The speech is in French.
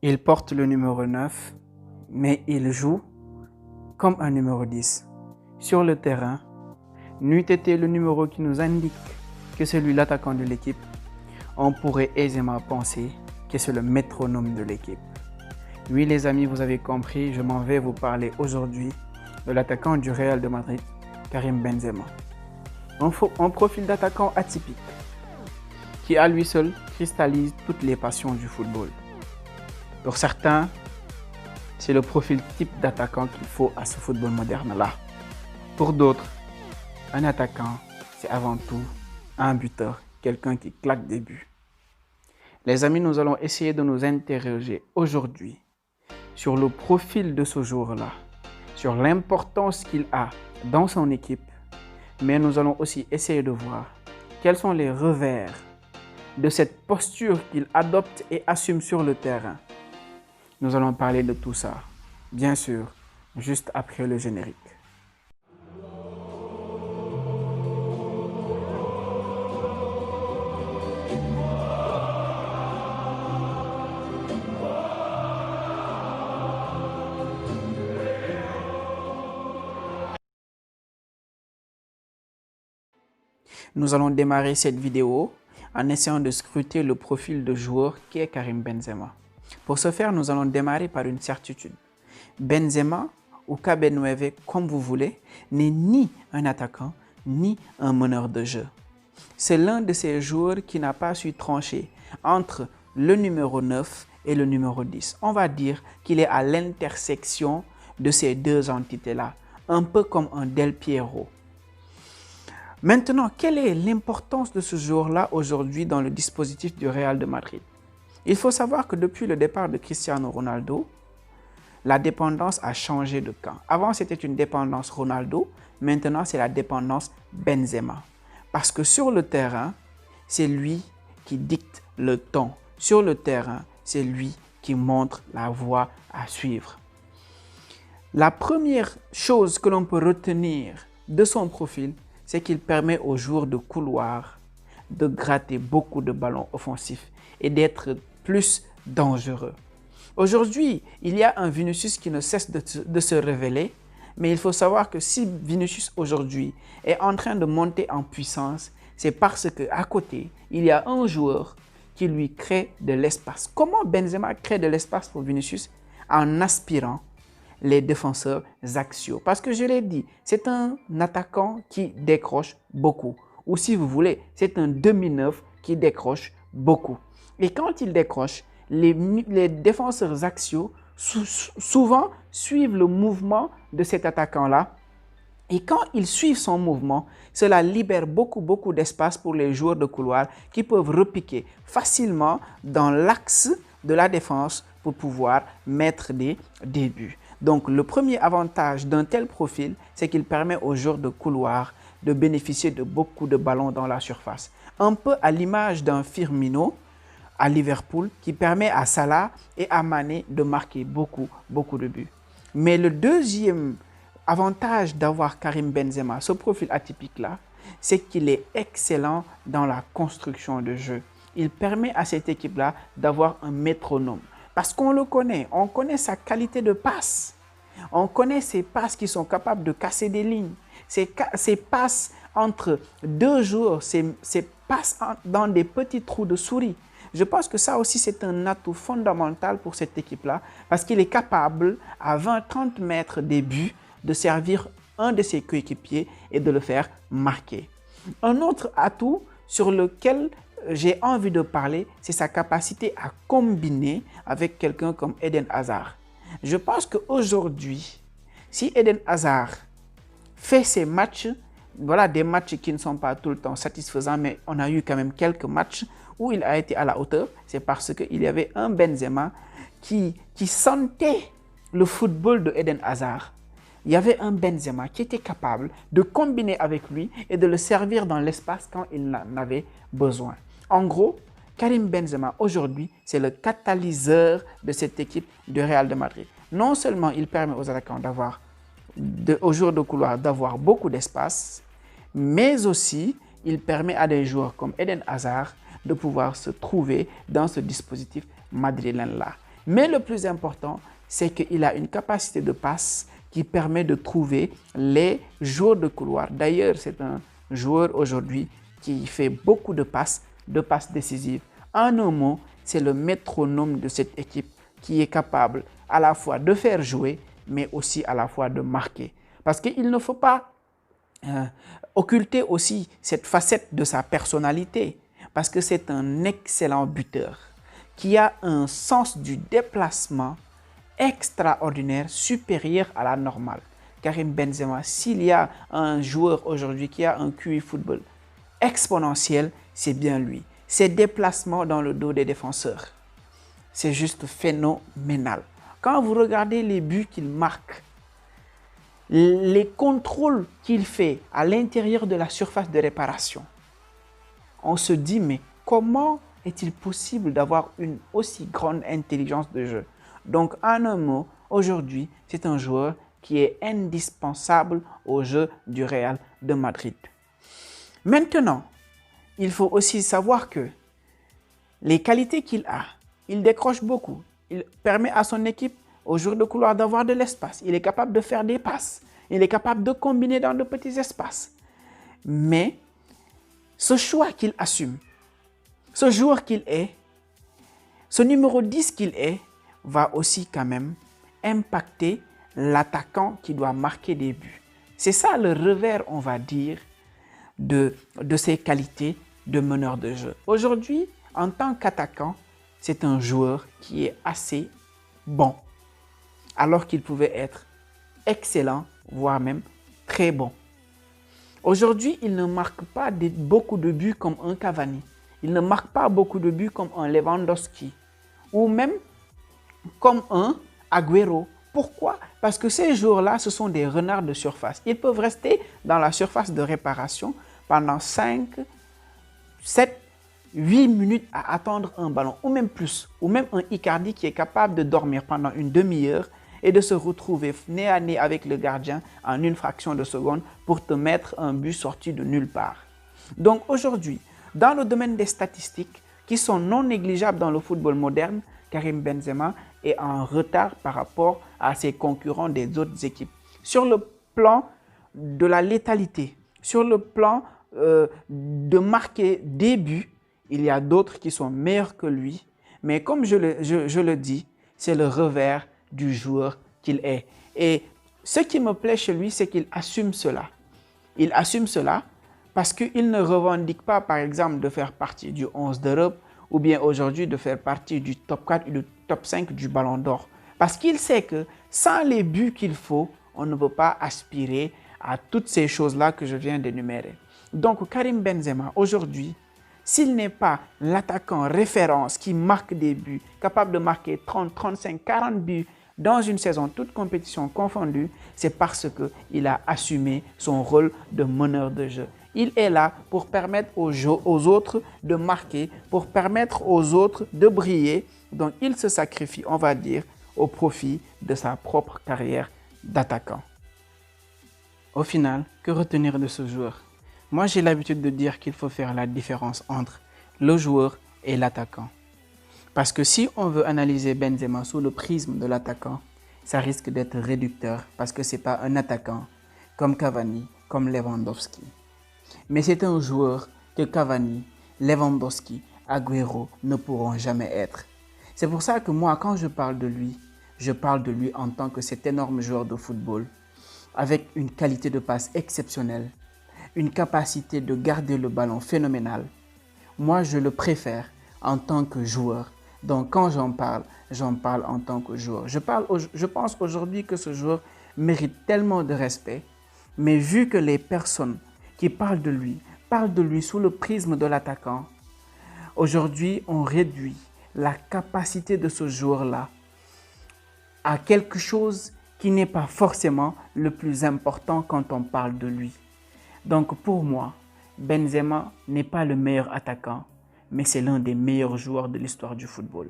Il porte le numéro 9, mais il joue comme un numéro 10. Sur le terrain, n'eût été le numéro qui nous indique que c'est lui l'attaquant de l'équipe, on pourrait aisément penser que c'est le métronome de l'équipe. Oui les amis, vous avez compris, je m'en vais vous parler aujourd'hui de l'attaquant du Real de Madrid, Karim Benzema. Un profil d'attaquant atypique qui à lui seul cristallise toutes les passions du football. Pour certains, c'est le profil type d'attaquant qu'il faut à ce football moderne-là. Pour d'autres, un attaquant, c'est avant tout un buteur, quelqu'un qui claque des buts. Les amis, nous allons essayer de nous interroger aujourd'hui sur le profil de ce joueur-là, sur l'importance qu'il a dans son équipe, mais nous allons aussi essayer de voir quels sont les revers de cette posture qu'il adopte et assume sur le terrain. Nous allons parler de tout ça, bien sûr, juste après le générique. Nous allons démarrer cette vidéo en essayant de scruter le profil de joueur qui est Karim Benzema. Pour ce faire, nous allons démarrer par une certitude. Benzema, ou KB9, comme vous voulez, n'est ni un attaquant, ni un meneur de jeu. C'est l'un de ces joueurs qui n'a pas su trancher entre le numéro 9 et le numéro 10. On va dire qu'il est à l'intersection de ces deux entités-là, un peu comme un Del Piero. Maintenant, quelle est l'importance de ce joueur-là aujourd'hui dans le dispositif du Real de Madrid? Il faut savoir que depuis le départ de Cristiano Ronaldo, la dépendance a changé de camp. Avant, c'était une dépendance Ronaldo, maintenant c'est la dépendance Benzema. Parce que sur le terrain, c'est lui qui dicte le ton. Sur le terrain, c'est lui qui montre la voie à suivre. La première chose que l'on peut retenir de son profil, c'est qu'il permet aux joueurs de couloir de gratter beaucoup de ballons offensifs et d'être plus dangereux. Aujourd'hui, il y a un Vinicius qui ne cesse de se révéler, mais il faut savoir que si Vinicius aujourd'hui est en train de monter en puissance, c'est parce qu'à côté, il y a un joueur qui lui crée de l'espace. Comment Benzema crée de l'espace pour Vinicius? En aspirant les défenseurs axiaux. Parce que je l'ai dit, c'est un attaquant qui décroche beaucoup. Ou si vous voulez, c'est un demi-neuf qui décroche beaucoup. Et quand il décroche, les défenseurs axiaux souvent suivent le mouvement de cet attaquant-là. Et quand ils suivent son mouvement, cela libère beaucoup d'espace pour les joueurs de couloir qui peuvent repiquer facilement dans l'axe de la défense pour pouvoir mettre des buts. Donc, le premier avantage d'un tel profil, c'est qu'il permet aux joueurs de couloir de bénéficier de beaucoup de ballons dans la surface. Un peu à l'image d'un Firmino à Liverpool qui permet à Salah et à Mané de marquer beaucoup de buts. Mais le deuxième avantage d'avoir Karim Benzema, ce profil atypique-là, c'est qu'il est excellent dans la construction de jeu. Il permet à cette équipe-là d'avoir un métronome. Parce qu'on le connaît, on connaît sa qualité de passe. On connaît ses passes qui sont capables de casser des lignes. Ses passes entre deux joueurs, ses passes dans des petits trous de souris. Je pense que ça aussi, c'est un atout fondamental pour cette équipe-là parce qu'il est capable, à 20-30 mètres des buts, de servir un de ses coéquipiers et de le faire marquer. Un autre atout sur lequel j'ai envie de parler, c'est sa capacité à combiner avec quelqu'un comme Eden Hazard. Je pense qu'aujourd'hui, si Eden Hazard fait ses matchs, voilà des matchs qui ne sont pas tout le temps satisfaisants, mais on a eu quand même quelques matchs où il a été à la hauteur, c'est parce qu'il y avait un Benzema qui sentait le football de Eden Hazard. Il y avait un Benzema qui était capable de combiner avec lui et de le servir dans l'espace quand il en avait besoin. En gros, Karim Benzema, aujourd'hui, c'est le catalyseur de cette équipe du Real de Madrid. Non seulement il permet aux attaquants aux joueurs de couloir d'avoir beaucoup d'espace, mais aussi il permet à des joueurs comme Eden Hazard de pouvoir se trouver dans ce dispositif madrilène-là. Mais le plus important, c'est qu'il a une capacité de passe qui permet de trouver les joueurs de couloir. D'ailleurs, c'est un joueur aujourd'hui qui fait beaucoup de passes décisives. En un mot, c'est le métronome de cette équipe qui est capable à la fois de faire jouer, mais aussi à la fois de marquer. Parce qu'il ne faut pas occulter aussi cette facette de sa personnalité, parce que c'est un excellent buteur qui a un sens du déplacement extraordinaire, supérieur à la normale. Karim Benzema, s'il y a un joueur aujourd'hui qui a un QI football exponentiel, c'est bien lui. Ses déplacements dans le dos des défenseurs, c'est juste phénoménal. Quand vous regardez les buts qu'il marque, les contrôles qu'il fait à l'intérieur de la surface de réparation, on se dit, mais comment est-il possible d'avoir une aussi grande intelligence de jeu? Donc, en un mot, aujourd'hui, c'est un joueur qui est indispensable au jeu du Real de Madrid. Maintenant, il faut aussi savoir que les qualités qu'il a, il décroche beaucoup. Il permet à son équipe, aux joueurs de couloir, d'avoir de l'espace. Il est capable de faire des passes. Il est capable de combiner dans de petits espaces. Mais ce choix qu'il assume, ce joueur qu'il est, ce numéro 10 qu'il est, va aussi quand même impacter l'attaquant qui doit marquer des buts. C'est ça le revers, on va dire, de ses qualités de meneur de jeu. Aujourd'hui, en tant qu'attaquant, c'est un joueur qui est assez bon, alors qu'il pouvait être excellent, voire même très bon. Aujourd'hui, il ne marque pas beaucoup de buts comme un Cavani. Il ne marque pas beaucoup de buts comme un Lewandowski ou même comme un Agüero. Pourquoi? Parce que ces joueurs-là, ce sont des renards de surface. Ils peuvent rester dans la surface de réparation pendant 5, 7, 8 minutes à attendre un ballon, ou même plus. Ou même un Icardi qui est capable de dormir pendant une demi-heure et de se retrouver nez à nez avec le gardien en une fraction de seconde pour te mettre un but sorti de nulle part. Donc aujourd'hui, dans le domaine des statistiques qui sont non négligeables dans le football moderne, Karim Benzema est en retard par rapport à ses concurrents des autres équipes. Sur le plan de la létalité, sur le plan de marquer des buts, il y a d'autres qui sont meilleurs que lui. Mais comme je le dis, c'est le revers du joueur qu'il est. Et ce qui me plaît chez lui, c'est qu'il assume cela. Il assume cela parce qu'il ne revendique pas, par exemple, de faire partie du 11 d'Europe ou bien aujourd'hui de faire partie du top 4 ou du top 5 du Ballon d'Or. Parce qu'il sait que sans les buts qu'il faut, on ne peut pas aspirer à toutes ces choses-là que je viens d'énumérer. Donc Karim Benzema, aujourd'hui, s'il n'est pas l'attaquant référence qui marque des buts, capable de marquer 30, 35, 40 buts dans une saison, toute compétition confondue, c'est parce qu'il a assumé son rôle de meneur de jeu. Il est là pour permettre aux autres de marquer, pour permettre aux autres de briller. Donc il se sacrifie, on va dire, au profit de sa propre carrière d'attaquant. Au final, que retenir de ce joueur? Moi, j'ai l'habitude de dire qu'il faut faire la différence entre le joueur et l'attaquant. Parce que si on veut analyser Benzema sous le prisme de l'attaquant, ça risque d'être réducteur parce que ce n'est pas un attaquant comme Cavani, comme Lewandowski. Mais c'est un joueur que Cavani, Lewandowski, Agüero ne pourront jamais être. C'est pour ça que moi, quand je parle de lui en tant que cet énorme joueur de football, avec une qualité de passe exceptionnelle, une capacité de garder le ballon phénoménale. Moi, je le préfère en tant que joueur. Donc, quand j'en parle en tant que joueur. Je pense aujourd'hui que ce joueur mérite tellement de respect, mais vu que les personnes qui parlent de lui sous le prisme de l'attaquant, aujourd'hui, on réduit la capacité de ce joueur-là à quelque chose qui n'est pas forcément le plus important quand on parle de lui. Donc pour moi, Benzema n'est pas le meilleur attaquant, mais c'est l'un des meilleurs joueurs de l'histoire du football.